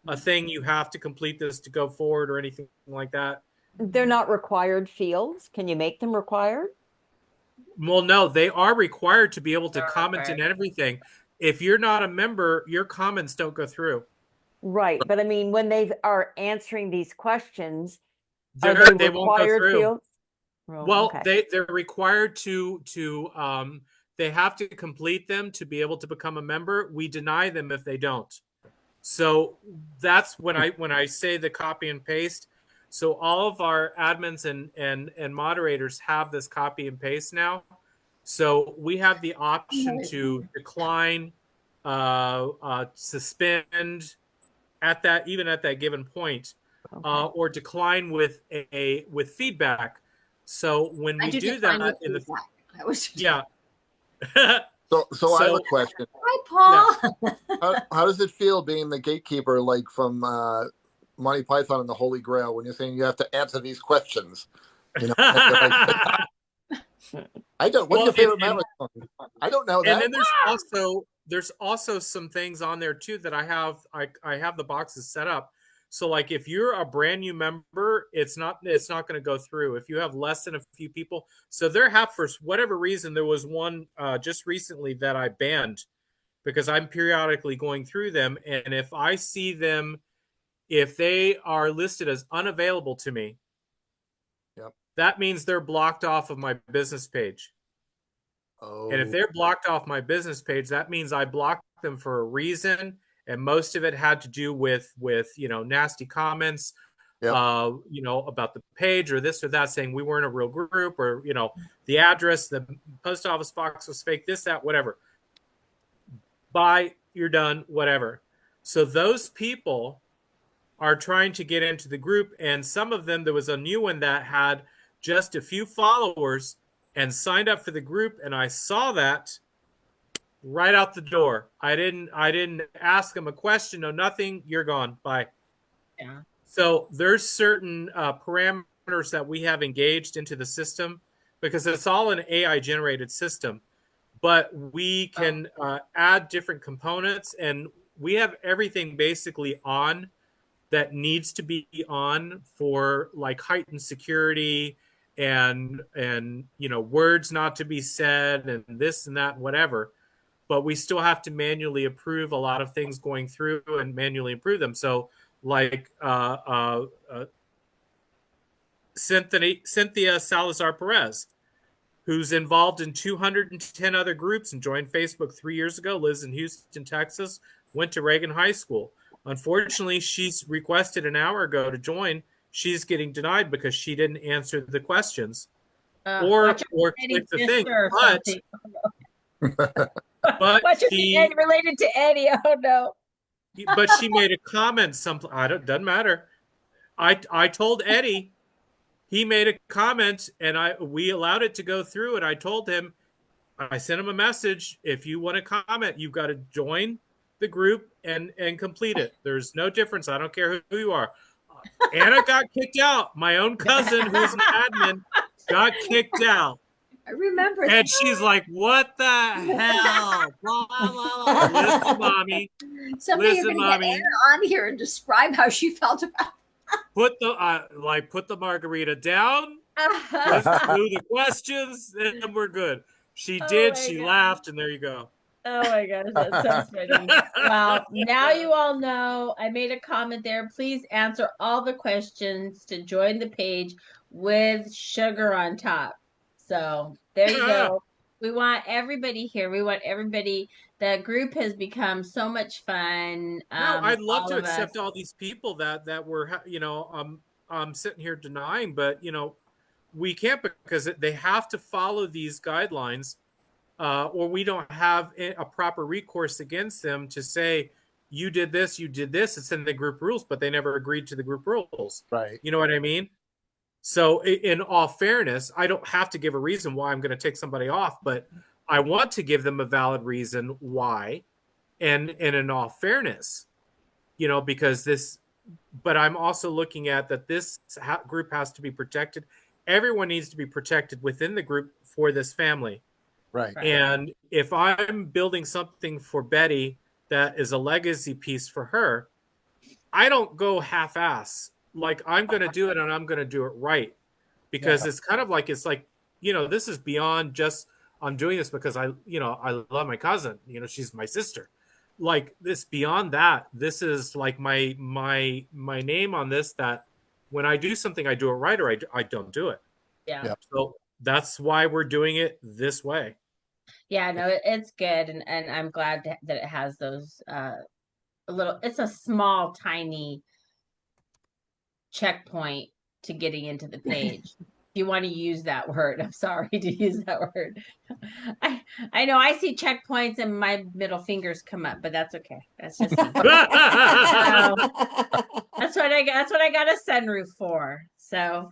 a thing you have to complete this to go forward or anything like that. They're not required fields. Can you make them required? Well, no, they are required to be able to They're comment required. and everything. If you're not a member, your comments don't go through. Right, but I mean, when they are answering these questions, They are they won't go required through. fields? Well, okay. they're required to they have to complete them to be able to become a member. We deny them if they don't. So that's when I say the copy and paste. So all of our admins and moderators have this copy and paste now. So we have the option to decline, suspend at that given point, or decline with feedback. So when we do that in the yeah. So I have a question. Hi, Paul. Yeah. How does it feel being the gatekeeper, like from Monty Python and the Holy Grail, when you're saying you have to answer these questions? You know, I don't. What's your favorite Malo song? I don't know that. And then there's also some things on there too that I have. I have the boxes set up. So like if you're a brand new member, it's not going to go through. If you have less than a few people, so there have, for whatever reason, there was one just recently that I banned because I'm periodically going through them, and if I see them, if they are listed as unavailable to me, that means they're blocked off of my business page. Oh. And if they're blocked off my business page, that means I blocked them for a reason. And most of it had to do with nasty comments, about the page or this or that, saying we weren't a real group, or the address, the post office box was fake, this, that, whatever. Bye, you're done, whatever. So those people are trying to get into the group, and some of them, there was a new one that had just a few followers and signed up for the group, and I saw that right out the door. I didn't ask them a question, no nothing. You're gone. Bye. Yeah. So there's certain parameters that we have engaged into the system, because it's all an AI generated system, but we can add different components, and we have everything basically on that needs to be on for like heightened security and words not to be said and this and that and whatever. But we still have to manually approve a lot of things going through and manually approve them. So like Cynthia Salazar Perez, who's involved in 210 other groups and joined Facebook 3 years ago, lives in Houston, Texas, went to Reagan High School. Unfortunately, she's requested an hour ago to join. She's getting denied because she didn't answer the questions or click the thing. But related to Eddie. Oh no. But she made a comment. Doesn't matter. I told Eddie. He made a comment, and we allowed it to go through. And I told him, I sent him a message. If you want to comment, you've got to join the group and complete it. There's no difference. I don't care who you are. Anna got kicked out. My own cousin, who's an admin, got kicked out. I remember. And she's like, "What the hell?" Blah, blah, blah. Listen, mommy. Somebody is going to get Anna on here and describe how she felt about it. Put the margarita down. Let's do the questions, and we're good. She did. She laughed, and there you go. Oh my gosh, that's so funny. Well, now you all know. I made a comment there. Please answer all the questions to join the page with sugar on top. So there you go. We want everybody here. We want everybody the group has become so much fun. No, I'd love All to of us. accept all these people that were, I'm sitting here denying, but we can't, because they have to follow these guidelines, or we don't have a proper recourse against them to say, you did this, it's in the group rules, but they never agreed to the group rules. Right. You know what I mean? So in all fairness, I don't have to give a reason why I'm going to take somebody off, but I want to give them a valid reason why. And in all fairness, because but I'm also looking at that this group has to be protected. Everyone needs to be protected within the group for this family. Right. And if I'm building something for Betty that is a legacy piece for her, I don't go half-ass. Like, I'm going to do it, and I'm going to do it right. Because it's kind of like, this is beyond just, I'm doing this because I love my cousin. She's my sister. Like, this, beyond that, this is like my name on this, that when I do something, I do it right, or I don't do it. Yeah. So that's why we're doing it this way. Yeah, no, it's good, and I'm glad that it has those it's a small, tiny checkpoint to getting into the page. If you want to use that word, I'm sorry to use that word. I know I see checkpoints and my middle fingers come up, but that's okay. That's just me. That's what I got a sunroof for. So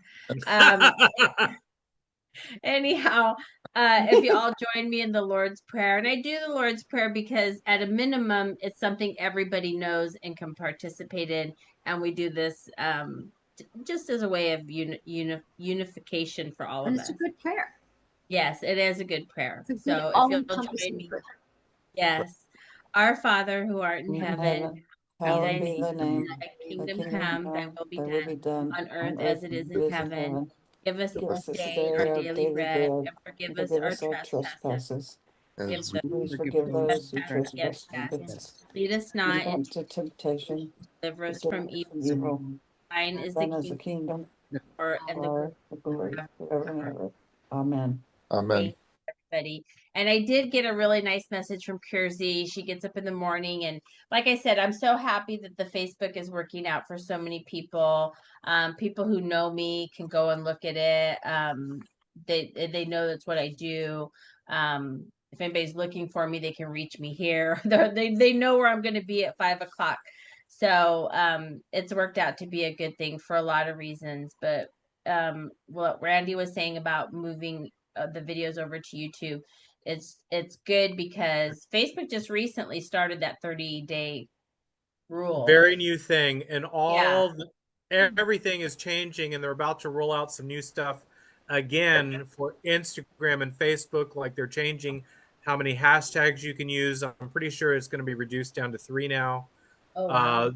anyhow, if you all join me in the Lord's Prayer, and I do the Lord's Prayer because at a minimum, it's something everybody knows and can participate in, and we do this just as a way of unification for all of us. It's a good prayer. Yes, it is a good prayer. It's a good, So if you'll join me, yes. Our Father who art in heaven, hallowed be thy name. thy kingdom come, thy will be done on earth as it is in heaven. Give us this day our daily bread, and forgive us our trespasses. Please forgive those who trespass against us. Lead us not into temptation. deliver us from evil. Thine is the kingdom, and the glory, forever and ever. Amen. Amen. Everybody. And I did get a really nice message from Kirsty. She gets up in the morning, and like I said, I'm so happy that the Facebook is working out for so many people. People who know me can go and look at it. They know that's what I do. If anybody's looking for me, they can reach me here. They know where I'm going to be at 5:00. So it's worked out to be a good thing for a lot of reasons. But what Randy was saying about moving the videos over to YouTube, it's good because Facebook just recently started that 30-day rule. Very new thing, and everything is changing, and they're about to roll out some new stuff again for Instagram and Facebook. Like, they're changing how many hashtags you can use. I'm pretty sure it's going to be reduced down to 3 now. Oh, wow.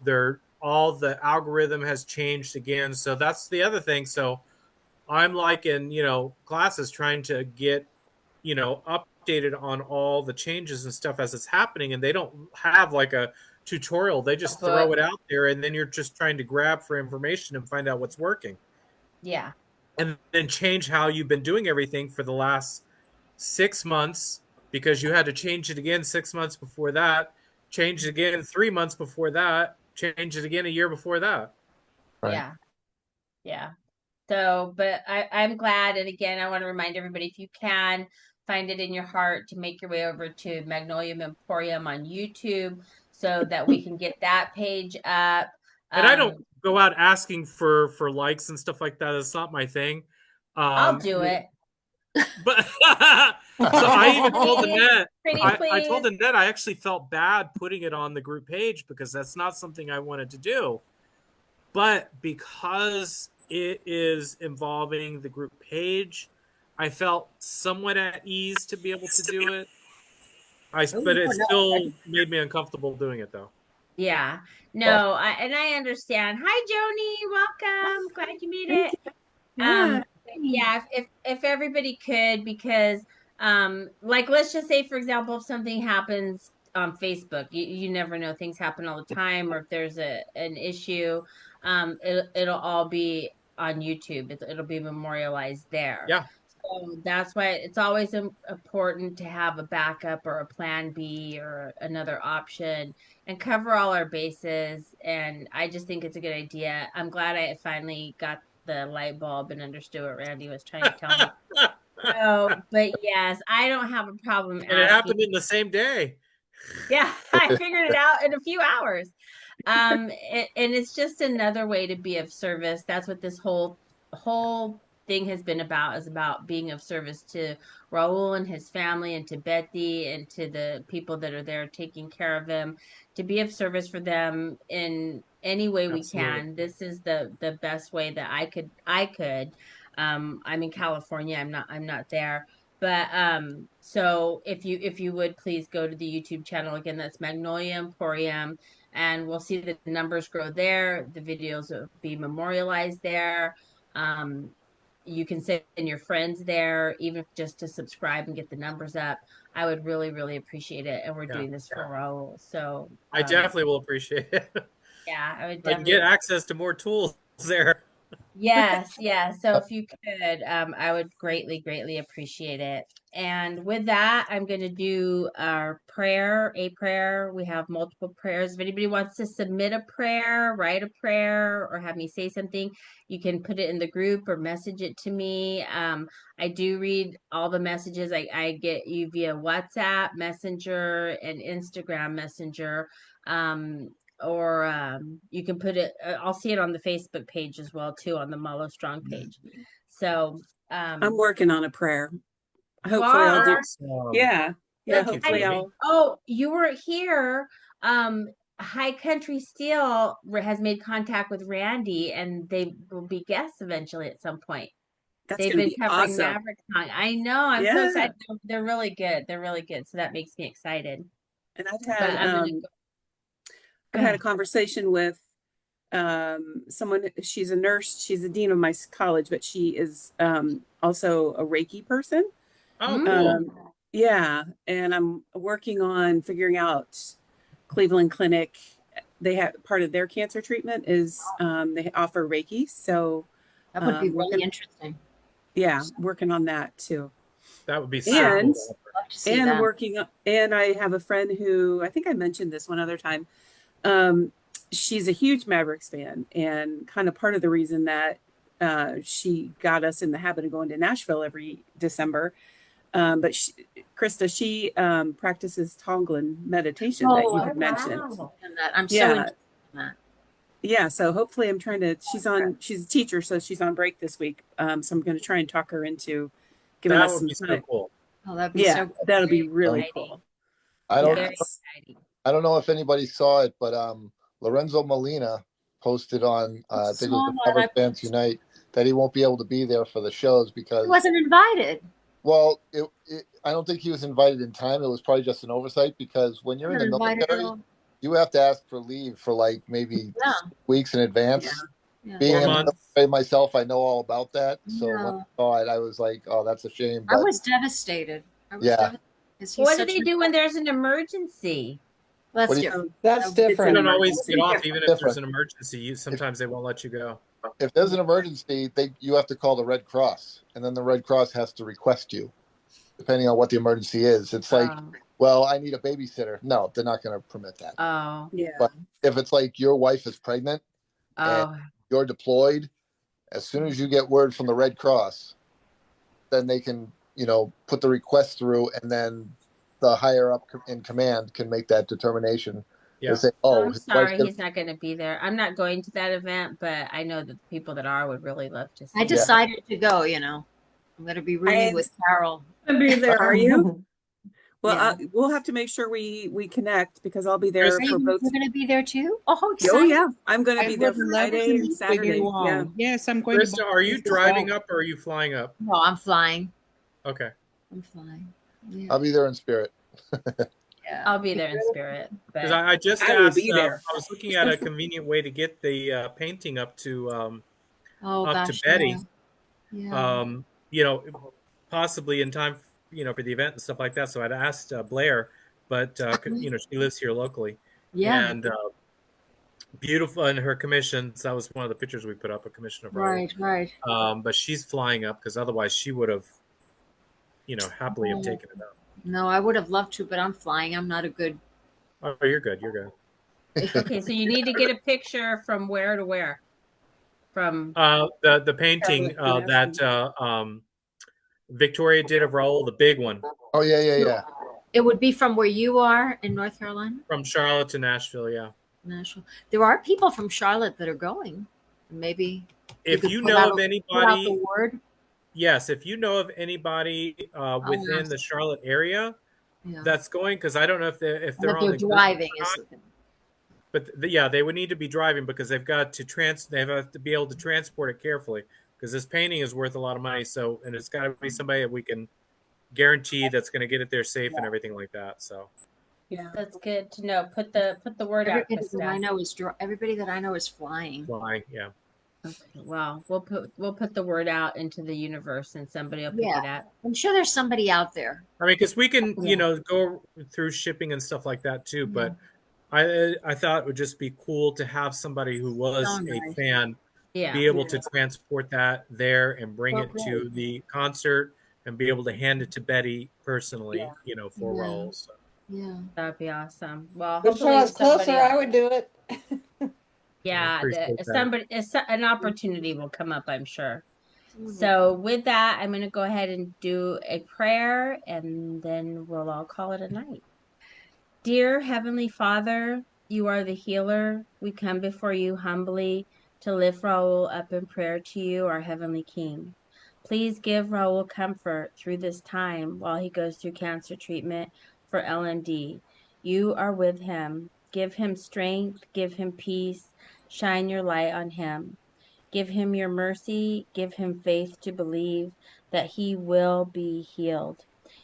They're all the algorithm has changed again. So that's the other thing. So I'm like in, classes trying to get, updated on all the changes and stuff as it's happening. And they don't have like a tutorial. They just throw it out there, and then you're just trying to grab for information and find out what's working. Yeah. And then change how you've been doing everything for the last 6 months, because you had to change it again 6 months before that, change it again 3 months before that, change it again a year before that. Right. Yeah. So, but I'm glad. And again, I want to remind everybody, if you can find it in your heart, to make your way over to Magnolia Emporium on YouTube so that we can get that page up. And I don't go out asking for likes and stuff like that. It's not my thing. I'll do it. But so I even told Annette, I told Annette I actually felt bad putting it on the group page because that's not something I wanted to do. But because it is involving the group page, I felt somewhat at ease to be able to do it. But it still made me uncomfortable doing it, though. Yeah. No, I understand. Hi, Joni. Welcome. Glad you made it. Yeah, if everybody could, because like, let's just say, for example, if something happens on Facebook, you never know, things happen all the time, or if there's an issue, it'll all be on YouTube. It'll be memorialized there. Yeah. So So that's why it's always important to have a backup or a plan B or another option and cover all our bases. And I just think it's a good idea. I'm glad I finally got the light bulb and understood what Randy was trying to tell me. So, but yes, I don't have a problem And it asking. happened in the same day. Yeah, I figured it out in a few hours. And it's just another way to be of service. That's what this whole thing has been about, is about being of service to Raul and his family and to Betty and to the people that are there taking care of him, to be of service for them in any way we Absolutely. can. This is the best way that I could. I'm in California. I'm not there. But so if you would please go to the YouTube channel again, that's Magnolia Emporium, and we'll see the numbers grow there. The videos will be memorialized there. Um, you can send your friends there, even just to subscribe and get the numbers up. I would really, really appreciate it. And we're Yeah. doing this for Raul. So I definitely will appreciate it. yeah, I would I can definitely. get access to more tools there. Yes, yeah. So if you could, I would greatly, greatly appreciate it. And with that, I'm going to do our prayer, a prayer. We have multiple prayers. If anybody wants to submit a prayer, write a prayer, or have me say something, you can put it in the group or message it to me. I do read all the messages. I get you via WhatsApp, Messenger, and Instagram Messenger. Um, or you can put it, I'll see it on the Facebook page as well too, on the Malo Strong page. So I'm working on a prayer. you Hopefully I'll do. are. Yeah. Yeah. Thank you, Hopefully Jamie. I'll. Oh, you were here. High Country Steel has made contact with Randy, and they will be guests eventually at some point. That's They've going to been be covering awesome. Maverick Song. I know. I'm so Yeah. excited. They're really good. They're really good. So that makes me excited. And But I'm gonna go. I've had a conversation with someone. She's a nurse. She's the dean of my college, but she is also a Reiki person. Oh, cool. Yeah, and I'm working on figuring out Cleveland Clinic. They have part of their cancer treatment is they offer Reiki, so that would be really interesting. Yeah, working on that too. That would be so cool. Love to see that. Working, and I have a friend who I think I mentioned this one other time. She's a huge Mavericks fan, and kind of part of the reason that she got us in the habit of going to Nashville every December. But Krista, she practices Tonglen meditation that you had mentioned. Wow. I'm so interested in that. Yeah, so hopefully I'm trying to, she's a teacher, so she's on break this week. So I'm going to try and talk her into giving us some time. So cool. Oh, that'd be so cool. That'll be really cool. I don't know if anybody saw it, but Lorenzo Molina posted on I think it was the Public Fans Unite that he won't be able to be there for the shows because he wasn't invited. Well, I don't think he was invited in time. It was probably just an oversight because when you're in the military, you have to ask for leave for like maybe weeks in advance. Yeah. Being in the military myself, I know all about that. So when I saw it, I was like, "Oh, that's a shame." But I was devastated. What do they do when there's an emergency? That's different. That's different. You don't always get off, even if there's an emergency. Sometimes they won't let you go. If there's an emergency, you have to call the Red Cross, and then the Red Cross has to request you, depending on what the emergency is. It's like, well, I need a babysitter. No, they're not going to permit that. Oh, yeah. But if it's like your wife is pregnant and you're deployed, as soon as you get word from the Red Cross, then they can, put the request through, and then the higher up in command can make that determination. Yeah. Say, I'm sorry, he's not going to be there. I'm not going to that event, but I know that the people that are would really love to see. I decided to go. I'm going to be rooming with Carol. I'll be there. Are you? Well, we'll have to make sure we connect because I'll be there for both. You're going to be there too? Oh, exciting. Oh yeah, I'm going to be there Friday and Saturday. Yeah. Yes, I'm going. Krista, are you driving up or are you flying up? No, I'm flying. Okay. I'm flying. Yeah. I'll be there in spirit. I'll be there in spirit. Because I just asked. I was looking at a convenient way to get the painting up to Betty. Yeah. Possibly in time, for the event and stuff like that. So I'd asked Blair, but she lives here locally. Yeah. And beautiful in her commissions. That was one of the pictures we put up, a commission of her. Right. But she's flying up because otherwise she would have happily have taken it up. No, I would have loved to, but I'm flying. I'm not a good. Oh, you're good. You're good. Okay, so you need to get a picture from where to where? From the painting that Victoria did of Raul, the big one. Oh yeah. It would be from where you are in North Carolina? From Charlotte to Nashville, yeah. Nashville. There are people from Charlotte that are going. Maybe if you know of anybody, the word. Yes, if you know of anybody within the Charlotte area that's going, because I don't know if they're on the driving. But yeah, they would need to be driving because they've got to they have to be able to transport it carefully because this painting is worth a lot of money. So, and it's got to be somebody that we can guarantee that's going to get it there safe and everything like that. So, yeah, that's good to know. Put the word out. Everybody that I know is flying. Flying, yeah. Okay, well, we'll put the word out into the universe, and somebody will pick it up. I'm sure there's somebody out there. I mean, because we can, go through shipping and stuff like that too. But I thought it would just be cool to have somebody who was a fan be able to transport that there and bring it to the concert and be able to hand it to Betty personally, for Raul. So. Yeah, that'd be awesome. Well, if I was closer, I would do it. Yeah, an opportunity will come up, I'm sure. So with that, I'm going to go ahead and do a prayer, and then we'll all call it a night. Dear Heavenly Father, you are the healer. We come before you humbly to lift Raul up in prayer to you, our Heavenly King. Please give Raul comfort through this time while he goes through cancer treatment for LMD. You are with him. Give him strength, give him peace, shine your light on him. Give him your mercy, give him faith to believe that he will be healed.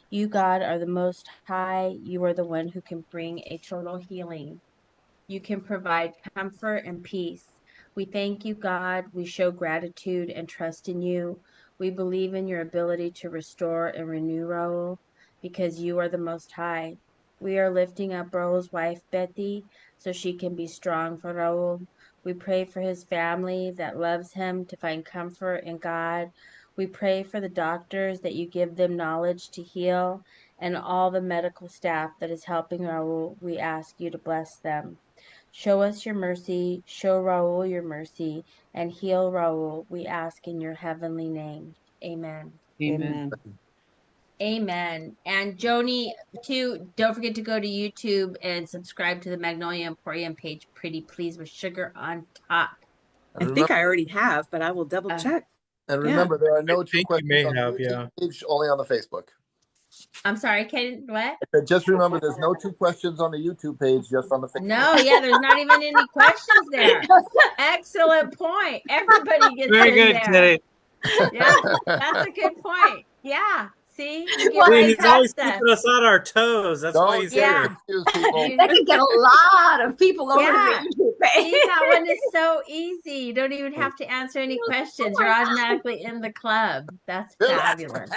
You, God, are the most high. You are the one who can bring a total healing. You can provide comfort and peace. We thank you, God. We show gratitude and trust in you. We believe in your ability to restore and renew Raul because you are the most high. We are lifting up Raul's wife, Betty, so she can be strong for Raul. We pray for his family that loves him to find comfort in God. We pray for the doctors that you give them knowledge to heal and all the medical staff that is helping Raul. We ask you to bless them. Show us your mercy, show Raul your mercy, and heal Raul, we ask in your heavenly name. Amen. Amen. Amen. And Joni, too, don't forget to go to YouTube and subscribe to the Magnolia Emporium page, Pretty Please with Sugar on top. I think I already have, but I will double check. And remember, there are no two questions on the YouTube page, only on the Facebook. I'm sorry, Ken, what? Just remember, there's no two questions on the YouTube page, just on the Facebook. No, there's not even any questions there. Excellent point. Everybody gets very in good, there. Kitty. Yeah, that's a good point. Yeah. See, you get he's always keeping us on our toes. That's why he's here. That can get a lot of people over the YouTube page. See, that one is so easy. You don't even have to answer any questions. You're automatically in the club. That's fabulous.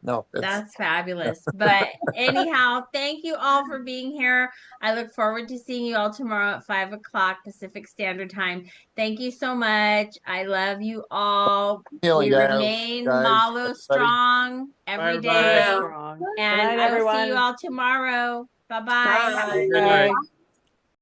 No, that's fabulous. But anyhow, thank you all for being here. I look forward to seeing you all tomorrow at 5:00 Pacific Standard Time. Thank you so much. I love you all. We remain Malo strong every day. And I will see you all tomorrow. Bye-bye. Good night.